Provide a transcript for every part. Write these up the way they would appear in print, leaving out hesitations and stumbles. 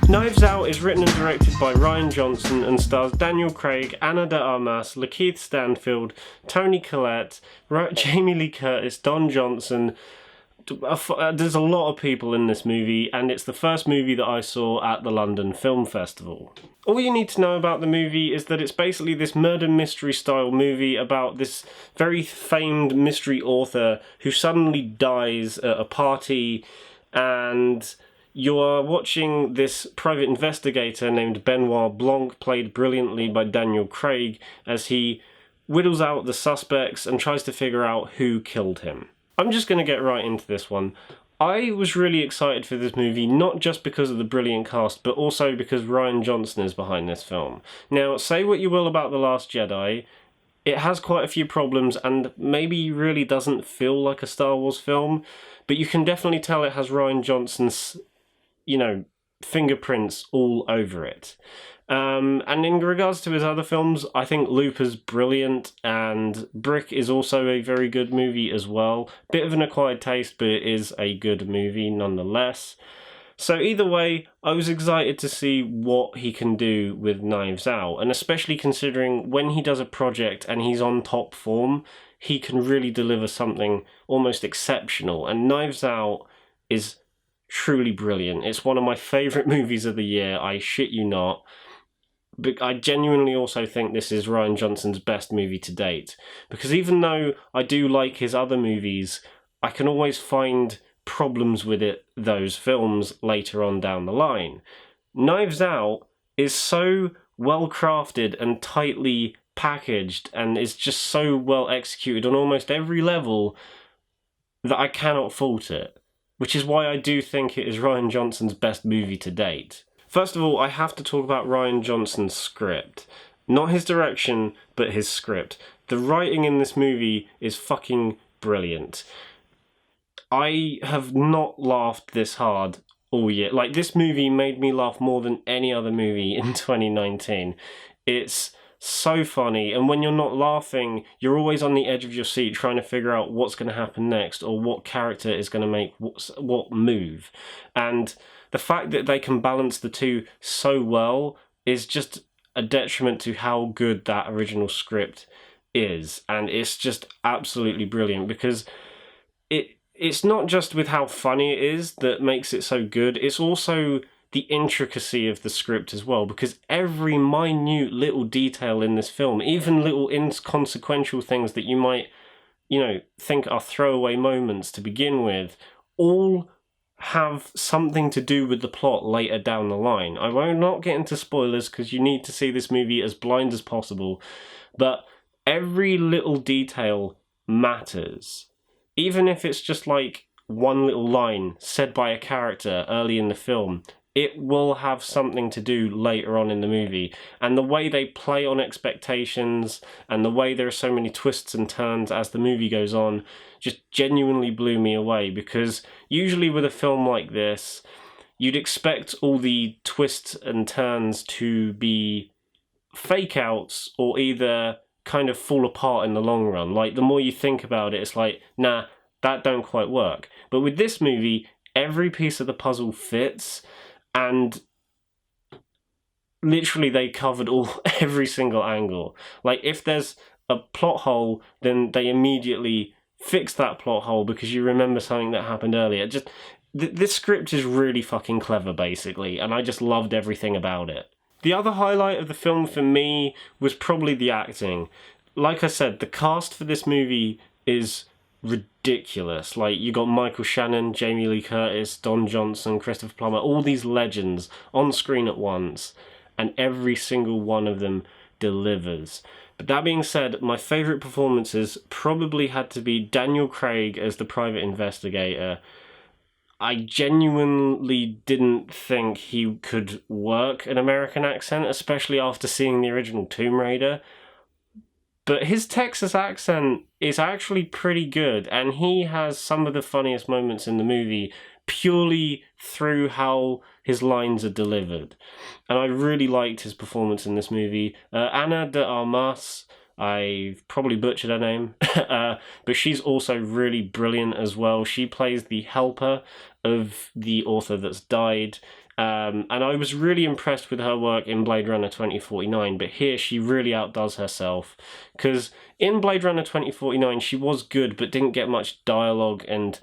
Knives Out is written and directed by Rian Johnson and stars Daniel Craig, Ana de Armas, Lakeith Stanfield, Toni Collette, Jamie Lee Curtis, Don Johnson. There's a lot of people in this movie, and it's the first movie that I saw at the London Film Festival. All you need to know about the movie is that it's basically this murder mystery style movie about this very famed mystery author who suddenly dies at a party, and you are watching this private investigator named Benoit Blanc, played brilliantly by Daniel Craig, as he whittles out the suspects and tries to figure out who killed him. I'm just going to get right into this one. I was really excited for this movie, not just because of the brilliant cast, but also because Rian Johnson is behind this film. Now, say what you will about The Last Jedi, it has quite a few problems and maybe really doesn't feel like a Star Wars film, but you can definitely tell it has Rian Johnson's, fingerprints all over it. And in regards to his other films, I think Looper's brilliant, and Brick is also a very good movie as well. Bit of an acquired taste, but it is a good movie nonetheless. So either way, I was excited to see what he can do with Knives Out, and especially considering when he does a project and he's on top form, he can really deliver something almost exceptional, and Knives Out is truly brilliant. It's one of my favourite movies of the year, I shit you not. But I genuinely also think this is Rian Johnson's best movie to date. Because even though I do like his other movies, I can always find problems with those films later on down the line. Knives Out is so well crafted and tightly packaged, and is just so well executed on almost every level that I cannot fault it. Which is why I do think it is Rian Johnson's best movie to date. First of all, I have to talk about Rian Johnson's script. Not his direction, but his script. The writing in this movie is fucking brilliant. I have not laughed this hard all year. Like, this movie made me laugh more than any other movie in 2019. It's so funny, and when you're not laughing, you're always on the edge of your seat trying to figure out what's going to happen next, or what character is going to make what move. And the fact that they can balance the two so well is just a detriment to how good that original script is. And it's just absolutely brilliant, because it's not just with how funny it is that makes it so good, it's also the intricacy of the script as well, because every minute little detail in this film, even little inconsequential things that you might, think are throwaway moments to begin with, all have something to do with the plot later down the line. I will not get into spoilers because you need to see this movie as blind as possible, but every little detail matters. Even if it's just like one little line said by a character early in the film, it will have something to do later on in the movie. And the way they play on expectations, and the way there are so many twists and turns as the movie goes on, just genuinely blew me away. Because usually with a film like this, you'd expect all the twists and turns to be fake outs, or either kind of fall apart in the long run. Like, the more you think about it, it's like, nah, that don't quite work. But with this movie, every piece of the puzzle fits, and literally they covered every single angle. Like, if there's a plot hole, then they immediately fix that plot hole because you remember something that happened earlier. Just this script is really fucking clever, basically, and I just loved everything about it. The other highlight of the film for me was probably the acting. Like I said, the cast for this movie is ridiculous. Like, you got Michael Shannon, Jamie Lee Curtis, Don Johnson, Christopher Plummer, all these legends on screen at once, and every single one of them delivers. But that being said, my favourite performances probably had to be Daniel Craig as the private investigator. I genuinely didn't think he could work an American accent, especially after seeing the original Tomb Raider. But his Texas accent is actually pretty good, and he has some of the funniest moments in the movie purely through how his lines are delivered. And I really liked his performance in this movie. Ana de Armas, I probably butchered her name, but she's also really brilliant as well. She plays the helper of the author that's died, And I was really impressed with her work in Blade Runner 2049, but here she really outdoes herself. Because in Blade Runner 2049, she was good, but didn't get much dialogue and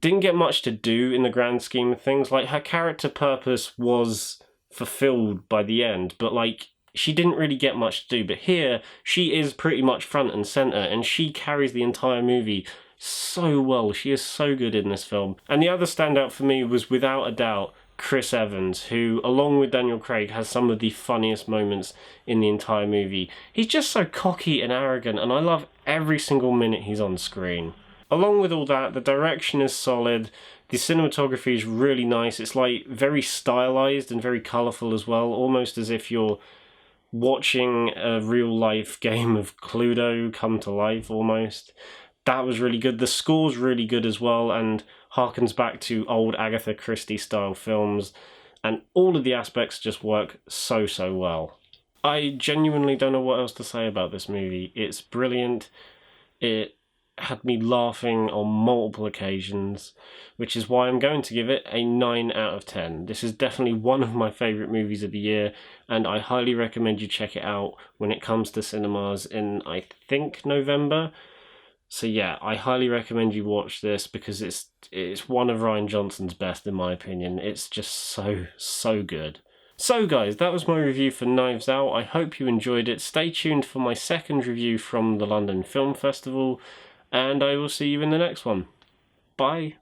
didn't get much to do in the grand scheme of things. Like, her character purpose was fulfilled by the end, but, like, she didn't really get much to do. But here, she is pretty much front and centre, and she carries the entire movie so well. She is so good in this film. And the other standout for me was, without a doubt, Chris Evans, who, along with Daniel Craig, has some of the funniest moments in the entire movie. He's just so cocky and arrogant, and I love every single minute he's on screen. Along with all that, the direction is solid, the cinematography is really nice, it's like very stylized and very colourful as well, almost as if you're watching a real-life game of Cluedo come to life, almost. That was really good. The score's really good as well, and harkens back to old Agatha Christie style films, and all of the aspects just work so well. I genuinely don't know what else to say about this movie. It's brilliant. It had me laughing on multiple occasions, which is why I'm going to give it a 9 out of 10. This is definitely one of my favourite movies of the year, and I highly recommend you check it out when it comes to cinemas in, I think, November. So yeah, I highly recommend you watch this because it's one of Rian Johnson's best in my opinion. It's just so good. So guys, that was my review for Knives Out. I hope you enjoyed it. Stay tuned for my second review from the London Film Festival, and I will see you in the next one. Bye.